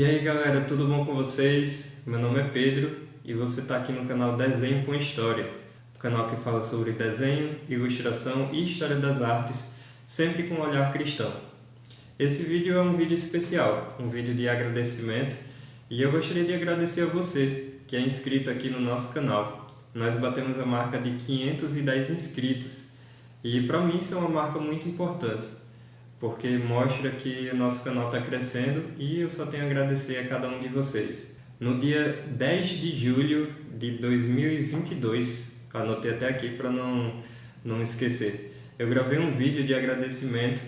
aí galera, tudo bom com vocês? Meu nome é Pedro e você está aqui no canal Desenho com História, um canal que fala sobre desenho, ilustração e história das artes, sempre com um olhar cristão. Esse vídeo é um vídeo especial, um vídeo de agradecimento, e eu gostaria de agradecer a você que é inscrito aqui no nosso canal. Nós batemos a marca de 510 inscritos e para mim isso é uma marca muito importante, porque mostra que o nosso canal está crescendo e eu só tenho a agradecer a cada um de vocês. No dia 10 de julho de 2022, anotei até aqui para não esquecer, eu gravei um vídeo de agradecimento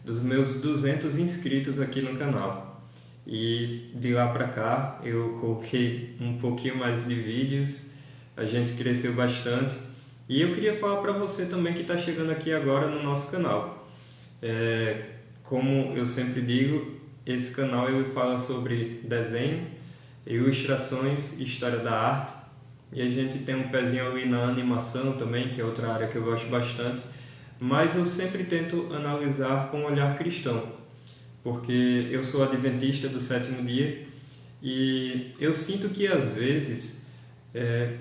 dos meus 200 inscritos aqui no canal. E de lá para cá eu coloquei um pouquinho mais de vídeos, a gente cresceu bastante. E eu queria falar para você também que está chegando aqui agora no nosso canal. Como eu sempre digo, esse canal ele fala sobre desenho, ilustrações e história da arte. E a gente tem um pezinho ali na animação também, que é outra área que eu gosto bastante. Mas eu sempre tento analisar com um olhar cristão, porque eu sou adventista do sétimo dia e eu sinto que às vezes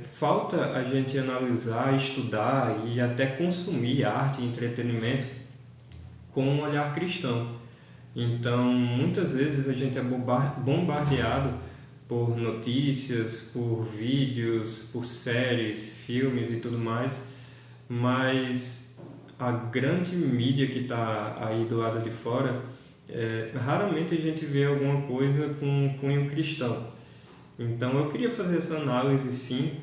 falta a gente analisar, estudar e até consumir arte e entretenimento com um olhar cristão. Então, muitas vezes a gente é bombardeado por notícias, por vídeos, por séries, filmes e tudo mais, mas a grande mídia que está aí do lado de fora, raramente a gente vê alguma coisa com um cunho cristão. Então eu queria fazer essa análise sim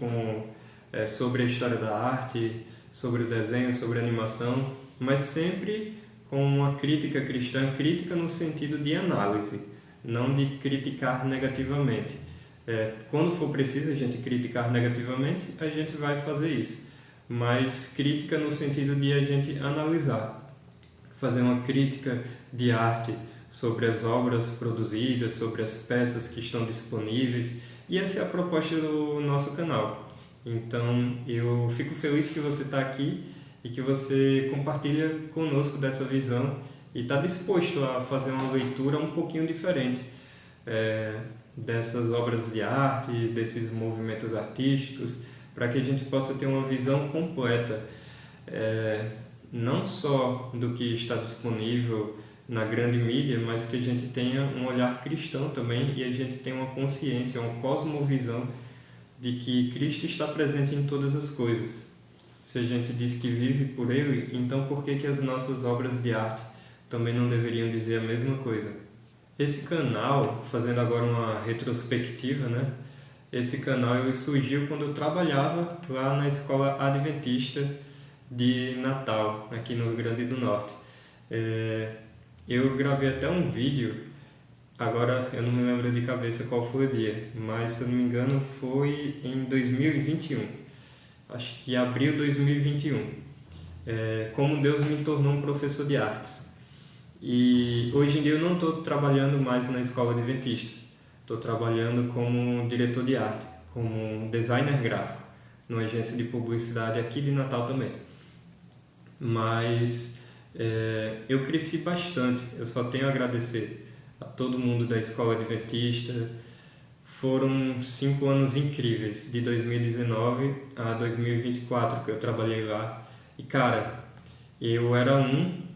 sobre a história da arte, sobre o desenho, sobre a animação, mas sempre com uma crítica cristã, crítica no sentido de análise, não de criticar negativamente. Quando for preciso a gente criticar negativamente, a gente vai fazer isso, mas crítica no sentido de a gente analisar, fazer uma crítica de arte sobre as obras produzidas, sobre as peças que estão disponíveis, e essa é a proposta do nosso canal. Então eu fico feliz que você está aqui e que você compartilha conosco dessa visão e está disposto a fazer uma leitura um pouquinho diferente dessas obras de arte, desses movimentos artísticos, para que a gente possa ter uma visão completa, não só do que está disponível na grande mídia, mas que a gente tenha um olhar cristão também e a gente tenha uma consciência, uma cosmovisão de que Cristo está presente em todas as coisas. Se a gente diz que vive por Ele, então por que as nossas obras de arte também não deveriam dizer a mesma coisa? Esse canal, fazendo agora uma retrospectiva, né? Esse canal ele surgiu quando eu trabalhava lá na escola adventista de Natal, aqui no Rio Grande do Norte. Eu gravei até um vídeo, agora eu não me lembro de cabeça qual foi o dia, mas se eu não me engano foi em 2021, acho que abril de 2021, como Deus me tornou um professor de artes. E hoje em dia eu não estou trabalhando mais na escola adventista, estou trabalhando como diretor de arte, como designer gráfico, numa agência de publicidade aqui de Natal também. Mas eu cresci bastante, eu só tenho a agradecer a todo mundo da escola adventista. Foram 5 anos incríveis, de 2019 a 2024 que eu trabalhei lá. E cara, eu era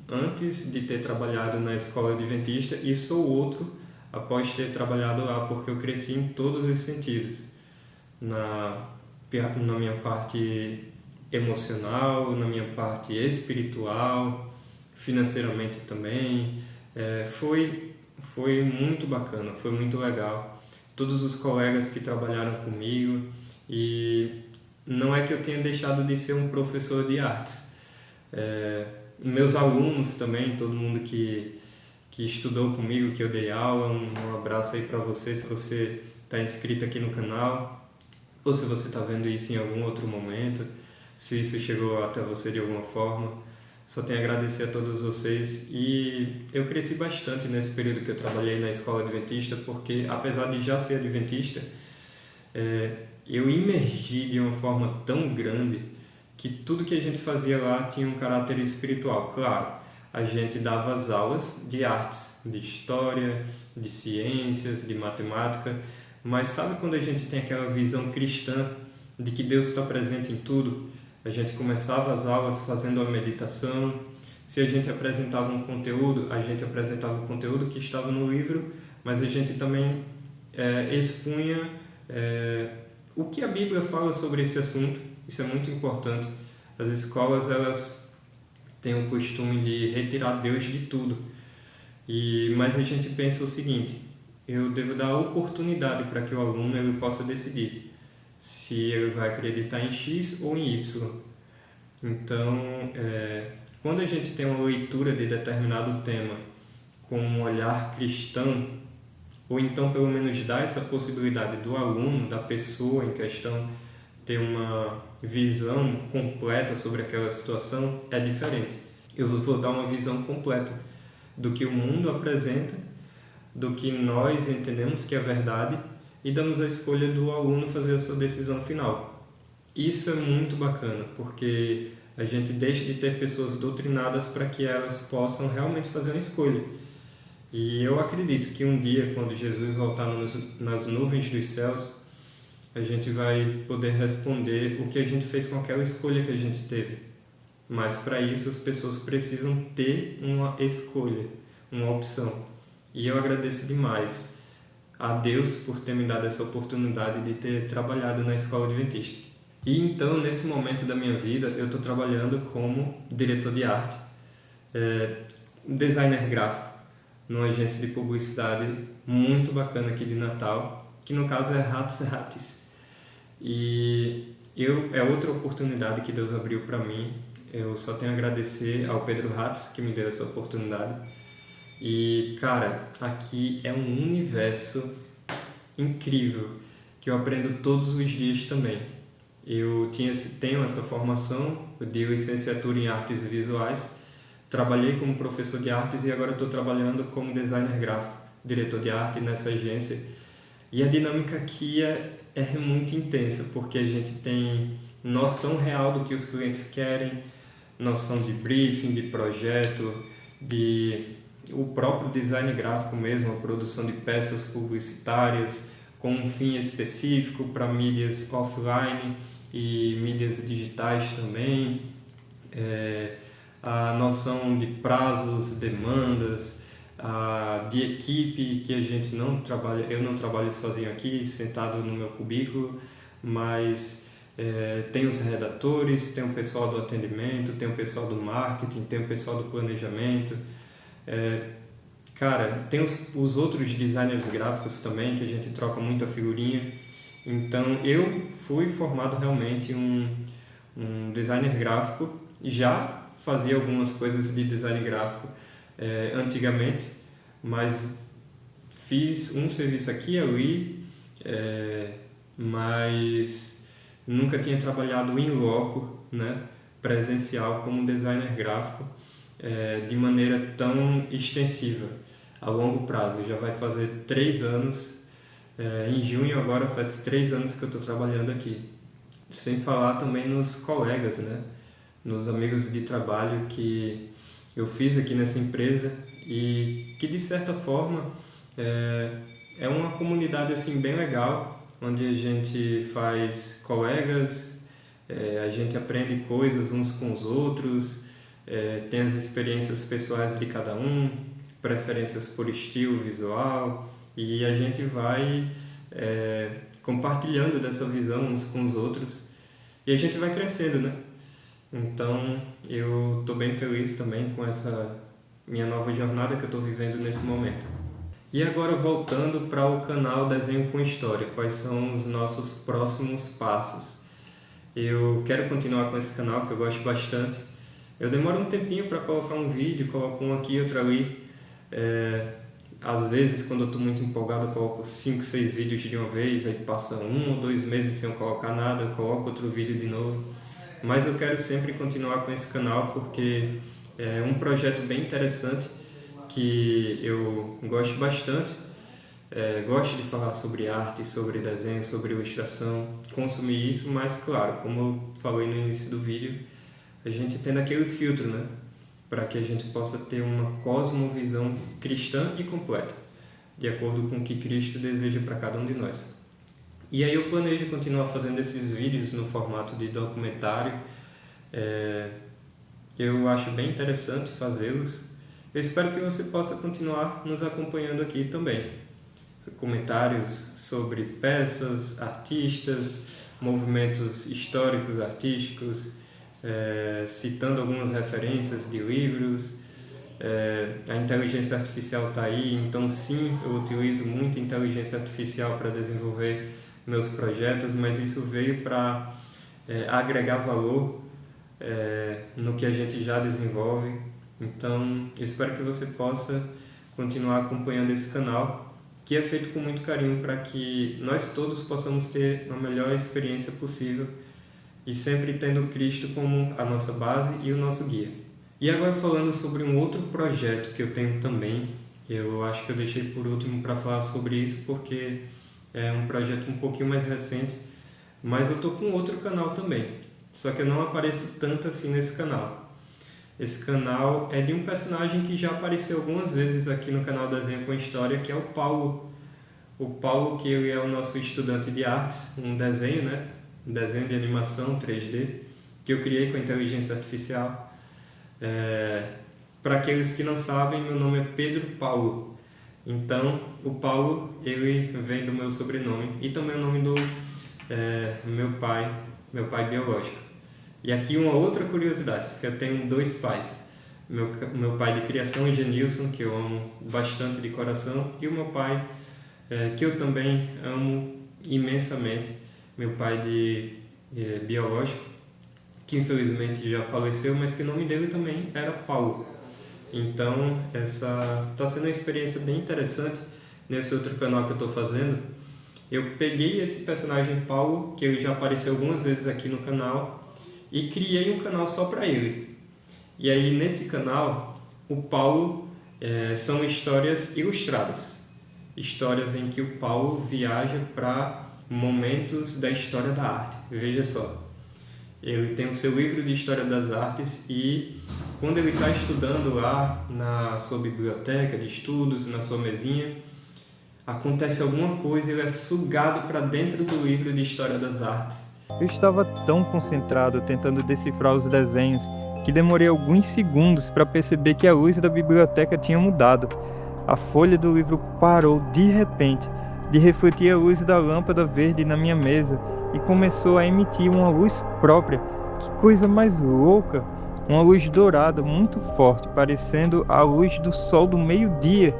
antes de ter trabalhado na escola adventista e sou outro após ter trabalhado lá, porque eu cresci em todos os sentidos. Na minha parte emocional, na minha parte espiritual, financeiramente também. Foi muito bacana, foi muito legal. Todos os colegas que trabalharam comigo, e não é que eu tenha deixado de ser um professor de artes. Meus alunos também, todo mundo que estudou comigo, que eu dei aula, um abraço aí para você, se você está inscrito aqui no canal, ou se você está vendo isso em algum outro momento, se isso chegou até você de alguma forma. Só tenho a agradecer a todos vocês, e eu cresci bastante nesse período que eu trabalhei na escola adventista, porque apesar de já ser adventista, eu imergi de uma forma tão grande que tudo que a gente fazia lá tinha um caráter espiritual. Claro, a gente dava as aulas de artes, de história, de ciências, de matemática, mas sabe quando a gente tem aquela visão cristã de que Deus está presente em tudo? A gente começava as aulas fazendo uma meditação. Se a gente apresentava um conteúdo, a gente apresentava o conteúdo que estava no livro, mas a gente também expunha o que a Bíblia fala sobre esse assunto. Isso é muito importante. As escolas, elas têm o costume de retirar Deus de tudo. Mas a gente pensa o seguinte: eu devo dar a oportunidade para que o aluno ele possa decidir se ele vai acreditar em X ou em Y. Então, quando a gente tem uma leitura de determinado tema com um olhar cristão, ou então pelo menos dá essa possibilidade do aluno, da pessoa em questão, ter uma visão completa sobre aquela situação, é diferente. Eu vou dar uma visão completa do que o mundo apresenta, do que nós entendemos que é verdade, e damos a escolha do aluno fazer a sua decisão final. Isso é muito bacana, porque a gente deixa de ter pessoas doutrinadas para que elas possam realmente fazer uma escolha. E eu acredito que um dia, quando Jesus voltar nas nuvens dos céus, a gente vai poder responder o que a gente fez com aquela escolha que a gente teve. Mas para isso as pessoas precisam ter uma escolha, uma opção. E eu agradeço demais a Deus por ter me dado essa oportunidade de ter trabalhado na escola adventista. E então, nesse momento da minha vida, eu estou trabalhando como diretor de arte, designer gráfico, numa agência de publicidade muito bacana aqui de Natal, que no caso é Ratos. E é outra oportunidade que Deus abriu para mim. Eu só tenho a agradecer ao Pedro Ratos, que me deu essa oportunidade. E, cara, aqui é um universo incrível que eu aprendo todos os dias também. Eu tenho essa formação de licenciatura em artes visuais, trabalhei como professor de artes e agora estou trabalhando como designer gráfico, diretor de arte nessa agência. E a dinâmica aqui é muito intensa, porque a gente tem noção real do que os clientes querem, noção de briefing, de projeto, o próprio design gráfico mesmo, a produção de peças publicitárias com um fim específico para mídias offline e mídias digitais também, a noção de prazos, demandas, de equipe, que a gente não trabalha, eu não trabalho sozinho aqui, sentado no meu cubículo, mas tem os redatores, tem o pessoal do atendimento, tem o pessoal do marketing, tem o pessoal do planejamento. Cara, tem os outros designers gráficos também, que a gente troca muita figurinha. Então, eu fui formado realmente um designer gráfico, já fazia algumas coisas de design gráfico antigamente, mas fiz um serviço aqui e ali, mas nunca tinha trabalhado em loco, né, presencial como designer gráfico, de maneira tão extensiva, a longo prazo. Já vai fazer 3 anos, em junho agora faz 3 anos que eu estou trabalhando aqui. Sem falar também nos colegas, né? Nos amigos de trabalho que eu fiz aqui nessa empresa e que de certa forma é uma comunidade assim bem legal, onde a gente faz colegas, a gente aprende coisas uns com os outros, tem as experiências pessoais de cada um, preferências por estilo visual, e a gente vai compartilhando dessa visão uns com os outros e a gente vai crescendo, né? Então eu estou bem feliz também com essa minha nova jornada que eu estou vivendo nesse momento. E agora voltando para o canal Desenho com História, quais são os nossos próximos passos? Eu quero continuar com esse canal que eu gosto bastante. Eu demoro um tempinho para colocar um vídeo, coloco um aqui, outro ali. Às vezes, quando eu estou muito empolgado, eu coloco 5, 6 vídeos de uma vez, aí passa 1 ou 2 meses sem eu colocar nada, eu coloco outro vídeo de novo. Mas eu quero sempre continuar com esse canal porque é um projeto bem interessante que eu gosto bastante. Gosto de falar sobre arte, sobre desenho, sobre ilustração, consumir isso, mas claro, como eu falei no início do vídeo, a gente tendo aquele filtro, né? para que a gente possa ter uma cosmovisão cristã e completa, de acordo com o que Cristo deseja para cada um de nós. E aí eu planejo continuar fazendo esses vídeos no formato de documentário. Eu acho bem interessante fazê-los. Eu espero que você possa continuar nos acompanhando aqui também. Comentários sobre peças, artistas, movimentos históricos, artísticos, citando algumas referências de livros. A inteligência artificial está aí, então sim, eu utilizo muito inteligência artificial para desenvolver meus projetos, mas isso veio para agregar valor no que a gente já desenvolve. Então, eu espero que você possa continuar acompanhando esse canal, que é feito com muito carinho para que nós todos possamos ter a melhor experiência possível e sempre tendo Cristo como a nossa base e o nosso guia. E agora falando sobre um outro projeto que eu tenho também, eu acho que eu deixei por último para falar sobre isso porque é um projeto um pouquinho mais recente, mas eu estou com outro canal também, só que eu não apareço tanto assim nesse canal. Esse canal é de um personagem que já apareceu algumas vezes aqui no canal Desenho com História, que é o Paulo. O Paulo, que ele é o nosso estudante de artes, um desenho, né? Um desenho de animação 3D, que eu criei com a inteligência artificial. Para aqueles que não sabem, meu nome é Pedro Paulo. Então, o Paulo, ele vem do meu sobrenome e também o nome do meu pai biológico. E aqui uma outra curiosidade, eu tenho 2 pais. Meu pai de criação, Genilson, que eu amo bastante de coração, e o meu pai, que eu também amo imensamente, meu pai biológico, que infelizmente já faleceu, mas que o nome dele também era Paulo. Então, essa está sendo uma experiência bem interessante nesse outro canal que eu estou fazendo. Eu peguei esse personagem Paulo, que ele já apareceu algumas vezes aqui no canal, e criei um canal só para ele. E aí, nesse canal, o Paulo são histórias ilustradas. Histórias em que o Paulo viaja para momentos da história da arte. Veja só. Ele tem o seu livro de História das Artes e quando ele está estudando lá na sua biblioteca de estudos, na sua mesinha, acontece alguma coisa e ele é sugado para dentro do livro de História das Artes. Eu estava tão concentrado tentando decifrar os desenhos que demorei alguns segundos para perceber que a luz da biblioteca tinha mudado. A folha do livro parou de repente de refletir a luz da lâmpada verde na minha mesa e começou a emitir uma luz própria. Que coisa mais louca! Uma luz dourada muito forte, parecendo a luz do sol do meio-dia.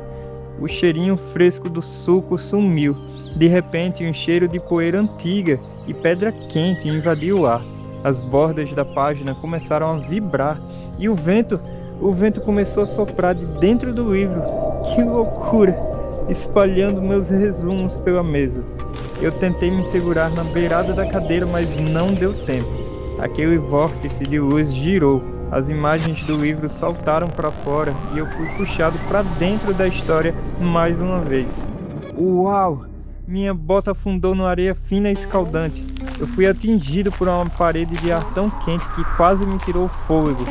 O cheirinho fresco do suco sumiu. De repente, um cheiro de poeira antiga e pedra quente invadiu o ar. As bordas da página começaram a vibrar e o vento começou a soprar de dentro do livro. Que loucura! Espalhando meus resumos pela mesa. Eu tentei me segurar na beirada da cadeira, mas não deu tempo. Aquele vórtice de luz girou. As imagens do livro saltaram para fora e eu fui puxado para dentro da história mais uma vez. Uau! Minha bota afundou na areia fina e escaldante. Eu fui atingido por uma parede de ar tão quente que quase me tirou o fôlego.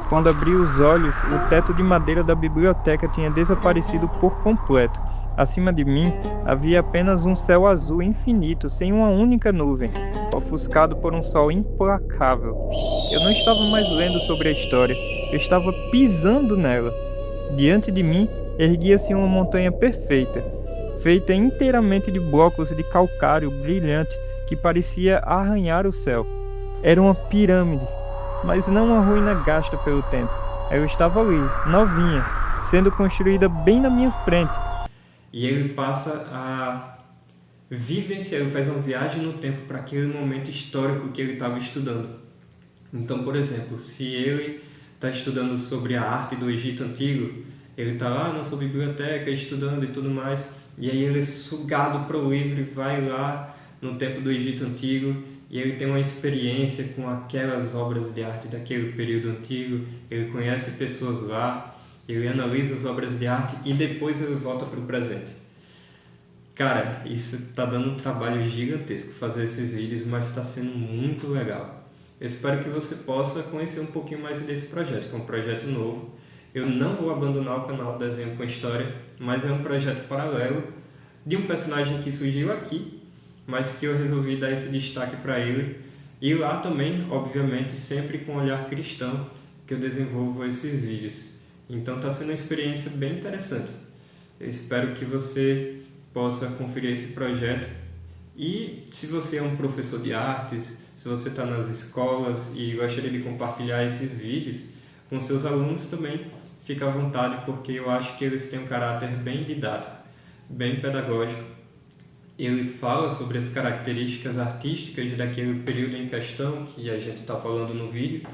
Quando abri os olhos, o teto de madeira da biblioteca tinha desaparecido por completo. Acima de mim, havia apenas um céu azul infinito, sem uma única nuvem, ofuscado por um sol implacável. Eu não estava mais lendo sobre a história, eu estava pisando nela. Diante de mim, erguia-se uma montanha perfeita, feita inteiramente de blocos de calcário brilhante que parecia arranhar o céu. Era uma pirâmide, mas não uma ruína gasta pelo tempo. Eu estava ali, novinha, sendo construída bem na minha frente. E ele passa a vivenciar, ele faz uma viagem no tempo para aquele momento histórico que ele estava estudando. Então, por exemplo, se ele está estudando sobre a arte do Egito Antigo, ele está lá na sua biblioteca estudando e tudo mais, e aí ele é sugado para o livro e vai lá no tempo do Egito Antigo, e ele tem uma experiência com aquelas obras de arte daquele período antigo, ele conhece pessoas lá, ele analisa as obras de arte e depois ele volta para o presente. Cara, isso está dando um trabalho gigantesco fazer esses vídeos, mas está sendo muito legal. Eu espero que você possa conhecer um pouquinho mais desse projeto, que é um projeto novo. Eu não vou abandonar o canal Desenho com História, mas é um projeto paralelo de um personagem que surgiu aqui, mas que eu resolvi dar esse destaque para ele. E lá também, obviamente, sempre com um olhar cristão, que eu desenvolvo esses vídeos. Então está sendo uma experiência bem interessante. Eu espero que você possa conferir esse projeto. E se você é um professor de artes, se você está nas escolas e gostaria de compartilhar esses vídeos com seus alunos também, fica à vontade, porque eu acho que eles têm um caráter bem didático, bem pedagógico. Ele fala sobre as características artísticas daquele período em questão que a gente está falando no vídeo.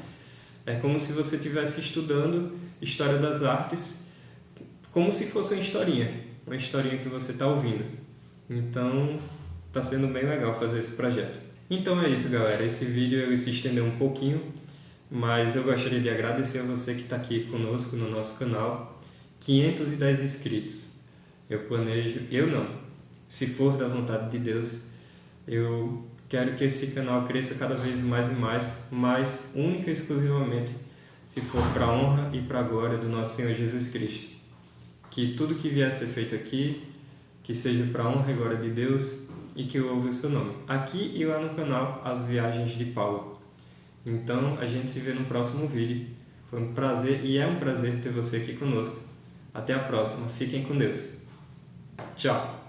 É como se você estivesse estudando História das Artes, como se fosse uma historinha que você está ouvindo. Então, está sendo bem legal fazer esse projeto. Então é isso, galera. Esse vídeo ele se estendeu um pouquinho, mas eu gostaria de agradecer a você que está aqui conosco no nosso canal. 510 inscritos. Se for da vontade de Deus, eu quero que esse canal cresça cada vez mais e mais, mas única e exclusivamente se for para a honra e para a glória do nosso Senhor Jesus Cristo. Que tudo que vier a ser feito aqui, que seja para a honra e glória de Deus e que louve o seu nome. Aqui e lá no canal As Viagens de Paulo. Então, a gente se vê no próximo vídeo. Foi um prazer e é um prazer ter você aqui conosco. Até a próxima. Fiquem com Deus. Tchau.